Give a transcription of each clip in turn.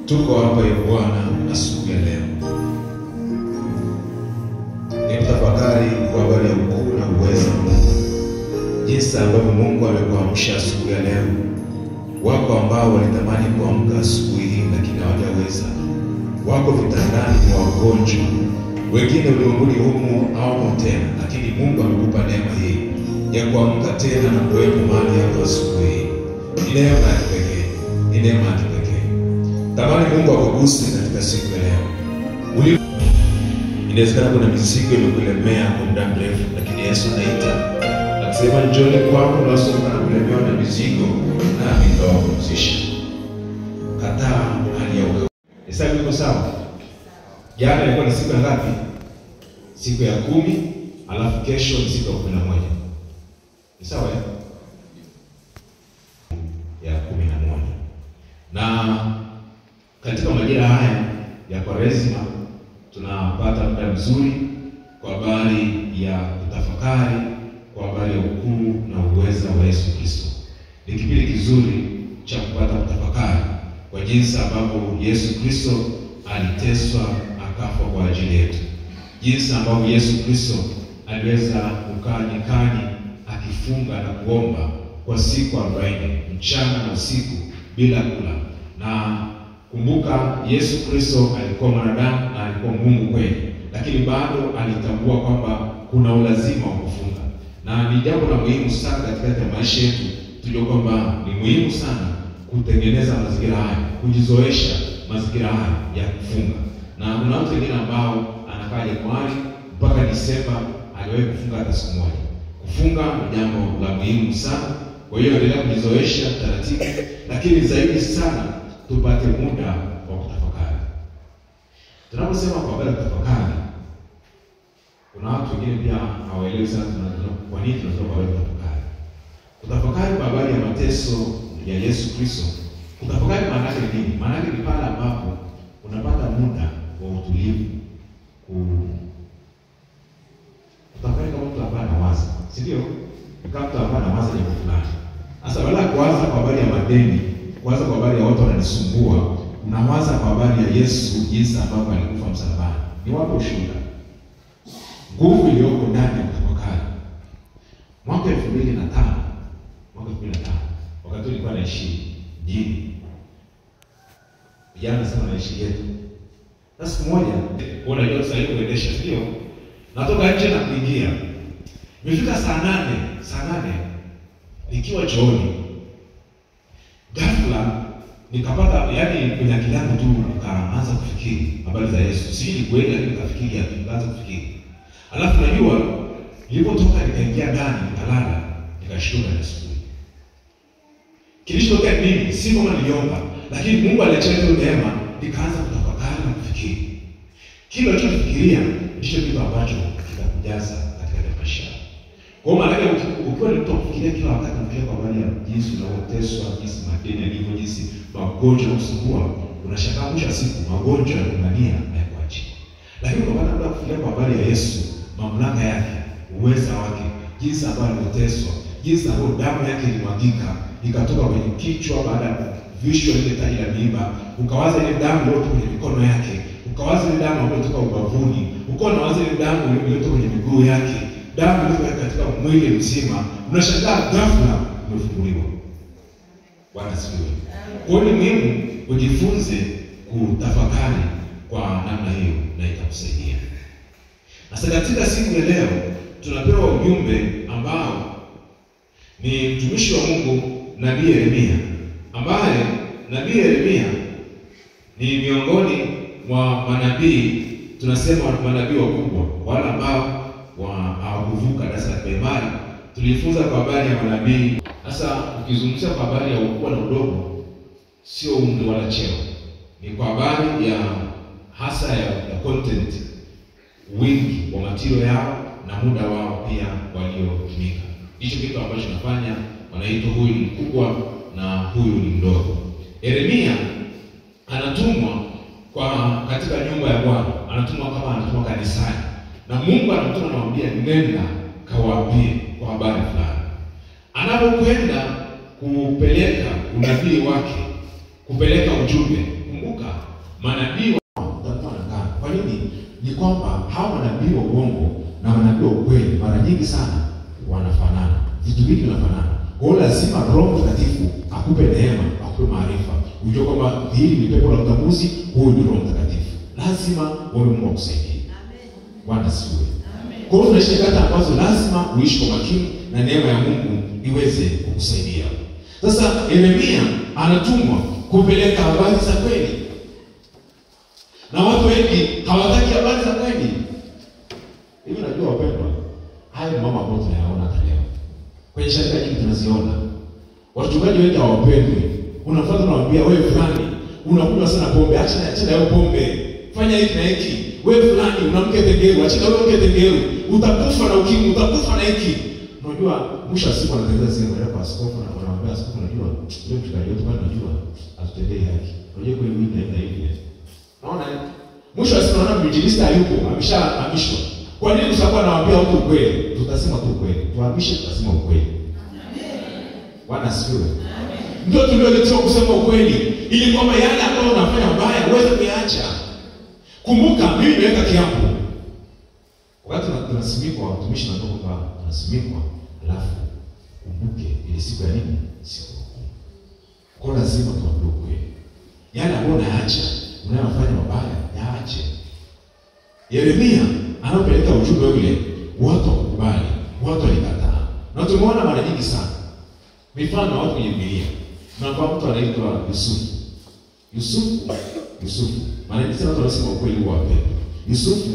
Tuko hapa ya Bwana asubuhi ya leo. Nitafakari kwa habari ya ukuu na uwezo wa Mungu. Jinsi ambavyo Mungu amekuamsha asubuhi ya leo. Wako ambao walitamani kuamka asubuhi hii lakini hawajaweza. Wako vitandani mwa wagonjwa. Wengine ulimwenguni humu hawamo tena, lakini Mungu amekupa neema hii ya kuamka tena na kuwepo mahali hapa asubuhi hii. Ni neema ya kipekee. Ni neema ya kipekee. Tamani Mungu akuguse katika siku ya leo. Inawezekana kuna mizigo imekulemea kwa muda mrefu, lakini Yesu anaita akisema njoni kwangu nyote mnaolemewa na mizigo, nami nitawapumzisha. Kataa hali ya uwezo. Hesabu iko sawa? Jana ilikuwa ni siku ya ngapi? Siku ya 10, alafu kesho ni siku ya 11. Ni sawa ya 11. Na katika majira haya ya Kwaresima tunapata muda mzuri kwa habari ya kutafakari kwa habari ya ukuu na uweza wa Yesu Kristo. Ni kipindi kizuri cha kupata kutafakari kwa jinsi ambavyo Yesu Kristo aliteswa akafa kwa ajili yetu. Jinsi ambavyo Yesu Kristo aliweza kukaa nyikani akifunga na kuomba kwa siku 40 mchana na usiku bila kula. Na kumbuka Yesu Kristo alikuwa mwanadamu na alikuwa Mungu kweli, lakini bado alitambua kwamba kuna ulazima wa kufunga. Na ni jambo la muhimu sana katika maisha yetu, tujue kwamba ni muhimu sana kutengeneza mazingira haya, kujizoesha mazingira haya ya kufunga. Na kuna watu wengine ambao anakaa Januari mpaka Disemba hajawahi kufunga hata siku moja. Kufunga ni jambo la muhimu sana. Kwa hiyo endelea kujizoesha taratibu, lakini zaidi sana tupate muda wa kutafakari. Tunaposema kwa habari ya kutafakari, kuna watu wengine pia hawaelewi sana kwa nini tunasema kwa habari ya kutafakari. Kutafakari kwa habari ya mateso ya Yesu Kristo. Kutafakari maana yake ni nini? Maana yake ni pale ambapo unapata muda wa utulivu. Kutafakari kama mtu ambaye anawaza, si ndio? Kama mtu ambaye anawaza jambo fulani. Sasa badala ya kuwaza kwa habari ya madeni, kuwaza kwa habari ya watu wananisumbua, unawaza kwa habari ya Yesu, jinsi ambavyo alikufa msalabani. Ni wapo ushuhuda. Nguvu iliyoko ndani ya kutafakari. Mwaka 2005, wakati nilikuwa naishi mjini. Vijana sana naishi yetu. Na siku moja, unajua sasa hivi kuendesha sio? Natoka nje na kuingia. Nimefika saa 8 nikiwa chooni. Ghafla nikapata kwenye akili yangu tu nikaanza kufikiri habari za Yesu. Sijui kweli lakini nikafikiri nikaanza kufikiri. Alafu najua nilipotoka nikaingia ndani nikalala, nikashtuka na asubuhi. Kilichotokea nini? Si kama niliomba, lakini Mungu aliachilia neema, nikaanza kutafakari na kufikiri. Kile nilichofikiria ndicho kitu ambacho kitakujaza katika maisha. Kwa maana ukiwa ni mtu kufikiria kila wakati unafikiria kwa habari ya jinsi unavyoteswa, jinsi madeni yalivyo, jinsi magonjwa yanasumbua, unashangaa mwisho siku magonjwa yanang'ania na kuacha. Lakini kwa maana unataka kufikiria kwa habari ya Yesu, mamlaka yake, uweza wake, jinsi ambavyo aliteswa, jinsi ambavyo damu yake ilimwagika, ikatoka kwenye kichwa baada ya vishwa ile taji la mimba, ukawaza ile damu iliyotoka kwenye mikono yake, ukawaza ile damu iliyotoka ubavuni, ukawaza ile damu iliyotoka kwenye miguu yake, damu iliyotoka katika mwili mzima, unashangaa ghafla umefunguliwa. Bwana asifiwe. Kwa hiyo ni muhimu ujifunze kutafakari kwa namna hiyo na itakusaidia. Sasa katika siku ya leo tunapewa ujumbe ambao ni mtumishi wa Mungu Nabii Yeremia, ambaye Nabii Yeremia ni miongoni mwa manabii, tunasema manabii wakubwa, wale ambao hawakuvuka darasa la primary. Tulifunza kwa habari ya manabii. Sasa ukizungumzia kwa habari ya ukubwa na udogo, sio umri wala cheo, ni kwa habari ya hasa ya content, wingi wa material yao na muda wao pia waliotumika. Hicho kitu ambacho tunafanya wanaitwa huyu ni mkubwa na huyu ni mdogo. Yeremia anatumwa katika nyumba ya Bwana, anatumwa kanisani. Na Mungu anamtuma anamwambia nenda kawaambie kwa habari fulani. Anapokwenda kupeleka unabii wake, kupeleka ujumbe. Kumbuka Manabii watakuwa wanakaa. Kwa nini? Ni kwamba hawa manabii wa uongo na manabii wa ukweli mara nyingi sana wanafanana. Vitu vingi vinafanana. Kwa hiyo lazima Roho Mtakatifu akupe neema, akupe maarifa. Ujue kwamba hili ni pepo la utambuzi, huyu ni Roho Mtakatifu. Lazima wewe Mungu akusaidie. Amen. Bwana siwe. Amen. Kwa hiyo tunaishi nyakati ambazo lazima uishi kwa makini na neema ya Mungu iweze kukusaidia. Sasa Yeremia anatumwa kupeleka habari za kweli. Na watu wengi hawataki habari za kweli. Hivi najua wapendwa, haya ni mambo ambayo tunayaona hata leo. Kwenye sharika nyingi tunaziona. Wachungaji wengi hawapendwi. Unafuata unawaambia wewe fulani, unakunywa sana pombe, acha hiyo pombe. Fanya hiki na hiki. Wewe fulani unamke tengeru, acha wewe mke tengeru. Utakufa na ukimwi, utakufa na hiki. Unajua mwisho wa siku anatengeneza sehemu ya askofu na anamwambia askofu, unajua leo mchungaji wetu bado unajua atutendee haki. Unajua kwa hiyo inaenda hivi. Naona mwisho wa siku naona mjilista hayupo, ameshahamishwa. Kwa nini? Kwa sababu anawaambia watu ukweli. Tutasema tu ukweli. Tuhamishe, tutasema ukweli. Amen. Bwana asifiwe. Amen. Ndio tulioletwa kusema ukweli ili kwamba yale ambayo unafanya mabaya uweze kuyaacha. Kumbuka mimi nimeweka kiapo. Wakati tunasimikwa watumishi na ndugu baba, tunasimikwa alafu kumbuke ile siku ya nini? Siku ya hukumu. Kwa lazima tuambie ukweli. Yale ambayo unaacha, unayofanya mabaya, yaache. Yeremia anapeleka ujumbe ule, watu wakubali, watu walikataa. Na tumeona mara nyingi sana mifano watu kwenye Biblia. Tunafahamu mtu anaitwa Yusufu. Maana ni sana tunasema ukweli wa wapendwa. Yusufu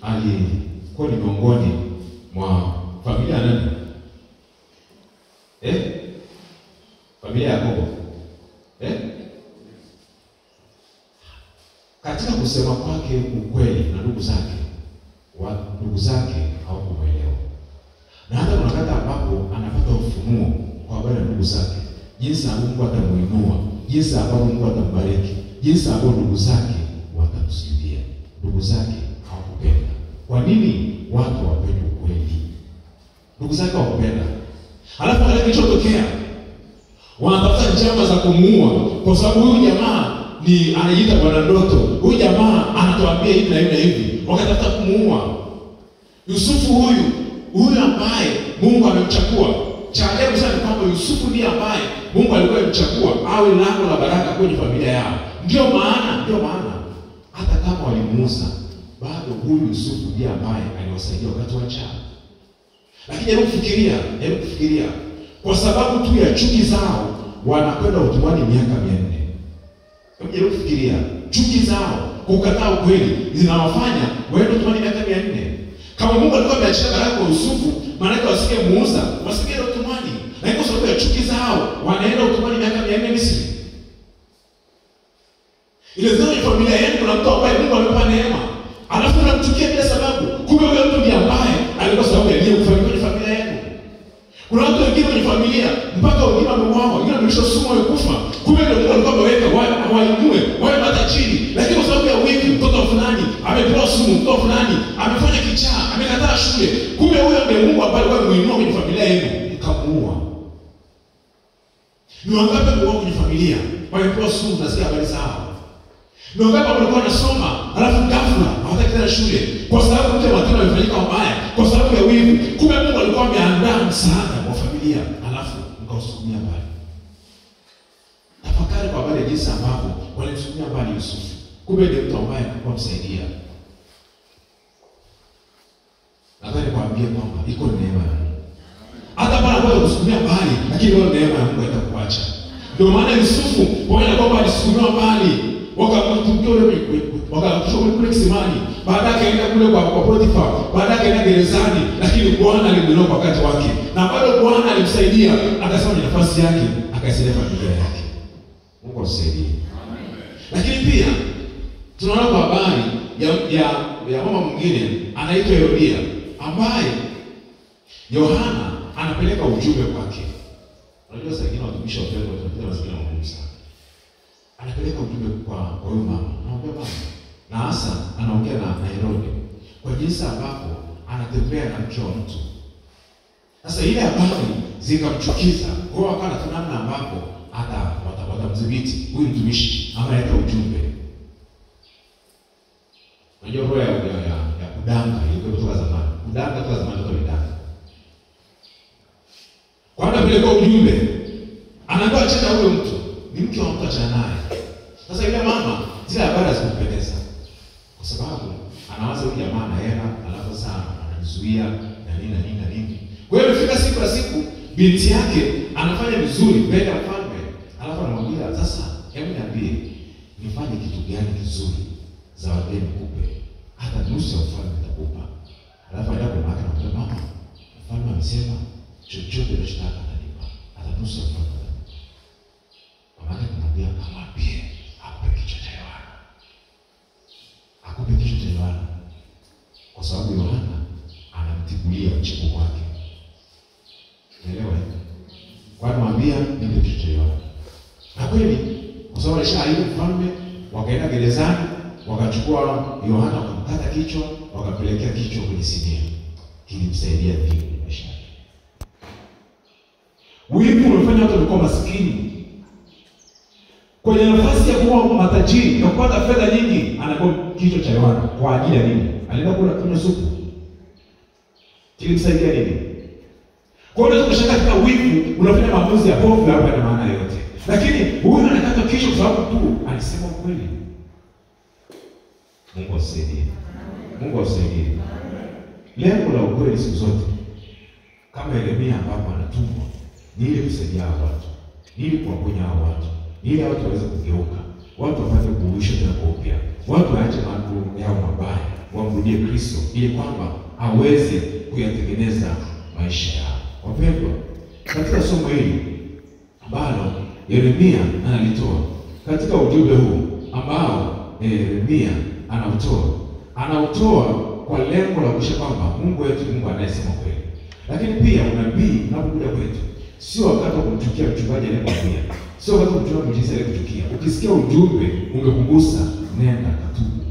alikuwa ni miongoni mwa familia ya nani? Familia ya Yakobo. Katika kusema kwake ukweli na ndugu zake hawakumuelewa. Na hata kuna wakati ambapo anapata ufunuo kwa habari ya ndugu zake, jinsi Mungu atamuinua, jinsi ambavyo Mungu atambariki, jinsi ambavyo ndugu zake watamsujudia. Ndugu zake hawakupenda. Kwa nini? Watu hawapenda ukweli. Ndugu zake hawakupenda. Alafu kile kilichotokea, wanatafuta njama za kumuua kwa sababu huyu jamaa ni anajiita bwana ndoto. Huyu jamaa anatuambia hivi na hivi na hivi. Wakatafuta kumuua Yusufu huyu ambaye Mungu amemchagua. Cha ajabu sana kwamba Yusufu ndiye ambaye Mungu alikuwa amemchagua awe lango la baraka kwenye familia yao. Ndio maana hata kama walimuuza, bado huyu Yusufu ndiye ambaye aliwasaidia wakati wa njaa. Lakini hebu kufikiria, kwa sababu tu ya chuki zao wanakwenda utumwani miaka 400. Hebu kufikiria, chuki zao, kukataa ukweli zinawafanya waende utumwani miaka 400. Kama Mungu alikuwa ameachilia baraka kwa Yusufu, maana yake wasingemuuza, wasingeenda utumwani. Na kwa sababu ya chuki zao wanaenda utumwani miaka 400 Misri. Ile zao ya familia yenu kuna mtu ambaye Mungu amempa neema, alafu unamchukia bila sababu. Kumbe huyo mtu ndiye ambaye alikuwa sababu ya yeye kufanya kwenye familia yenu. Kuna watu wengine kwenye familia mpaka wengine wameuawa, wengine wamelishwa sumu wamekufa. Kumbe ndio Mungu alikuwa ameweka wainue, wawe matajiri, lakini kwa sababu ya wivu, mtoto fulani amepewa sumu, mtoto fulani amefanya kichaa, amekataa shule. Kumbe huyo ndiye Mungu ambaye alikuwa amemuinua kwenye familia yenu, ikamuua. Ni wangapi wao kwenye familia wamepewa sumu na si habari zao? Ni wangapi walikuwa wanasoma alafu ghafla hawataki tena shule kwa sababu mtu matendo yamefanyika mabaya kwa sababu ya wivu? Kumbe Mungu alikuwa ameandaa msaada kwa familia alafu mkausukumia mbali. Tafakari kwa habari ya jinsi ambavyo walimsukumia mbali Yusufu. Kumbe ndiye mtu ambaye alikuwa msaidia. Nadhani kuambia kwamba iko neema ya Mungu. Hata pale ambapo kusukumia mbali, lakini hiyo neema ya Mungu itakuacha. Ndio maana Yusufu pamoja kwamba alisukumiwa mbali, wakamtumbia kule kisimani, baadaye akaenda kule kwa Potifa, baadaye akaenda gerezani, lakini Bwana alimwinua kwa wakati wake. Na bado Bwana alimsaidia, akasema ni nafasi yake, akaisaidia familia yake. Mungu asaidie. Amen. Lakini pia tunaona kwa habari ya mama mwingine anaitwa Herodia, ambaye Yohana anapeleka ujumbe kwake. Unajua sasa hivi watumishi wa Mungu wanapita mazingira magumu sana. Anapeleka ujumbe kwa huyu mama. Anaambia mama, na hasa anaongea na Herode kwa jinsi ambavyo anatembea na mke wa mtu. Sasa ile habari zikamchukiza. Kwa wakati tunamna ambapo hata watamdhibiti huyu mtumishi ameleta ujumbe. kudanga kwa zamani kwa midanga. Kwanza vile kwa ujumbe anaambiwa achana huyo mtu, ni mke wa mtu, achana naye. Sasa yule mama zile habari zikumpendeza, kwa sababu anawaza huyu jamaa na hela, alafu sana anajizuia na nini. Kwa hiyo imefika siku ya siku binti yake anafanya vizuri mbele ya mfalme, alafu anamwambia sasa, hebu niambie nifanye kitu gani kizuri zawadi nikupe, hata nusu ya ufalme nitakupa. Alafu anaenda kwa mama anamwambia, mama, mfalme amesema chochote unachotaka atanipa, hata nusu ya ufalme. Mama anamwambia, amwambie akupe kichwa cha Yohana, akupe kichwa cha Yohana, kwa sababu Yohana anamtibulia mchepuko wake. Unaelewa? Kwa hiyo anamwambia nipe kichwa cha Yohana. Na kweli kwa sababu alishaahidi mfalme, wakaenda gerezani, wakachukua Yohana, wakamkata kichwa, wakapelekea kichwa kwenye sinia. Kilimsaidia pia maisha yake. Wivu unafanya watu walikuwa maskini kwenye nafasi ya kuwa matajiri na kupata fedha nyingi, anakuwa kichwa cha Yohana. Kwa ajili ya nini? Alienda kula kunywa supu. Kilimsaidia nini? Kwa hiyo unaweza kushangaa katika wivu unafanya maamuzi ya hofu hapa na maana yote. Lakini huyu anakata kichwa kwa sababu tu alisema ukweli. Mungu asaidie. Mungu asaidie. Lengo la ukweli siku zote, kama Yeremia ambapo anatumwa, ni ili kusaidia watu, ni ili kuwaponya watu, ni ili watu waweze kugeuka, watu wapate kuuisha tena kwa upya, watu waache mambo yao mabaya, wamrudie Kristo, ili kwamba aweze kuyatengeneza maisha yao. Wapendwa, katika somo hili ambalo Yeremia analitoa, katika ujumbe huu ambao Yeremia anautoa kwa lengo la kuhakikisha kwamba Mungu wetu Mungu anayesema kweli. Lakini pia unabii unapokuja kwetu, sio wakati wa kumchukia mchungaji aliyekwambia, sio wakati wa kumchukia mjinsi aliyekuchukia. Ukisikia ujumbe umekugusa, nenda katubu.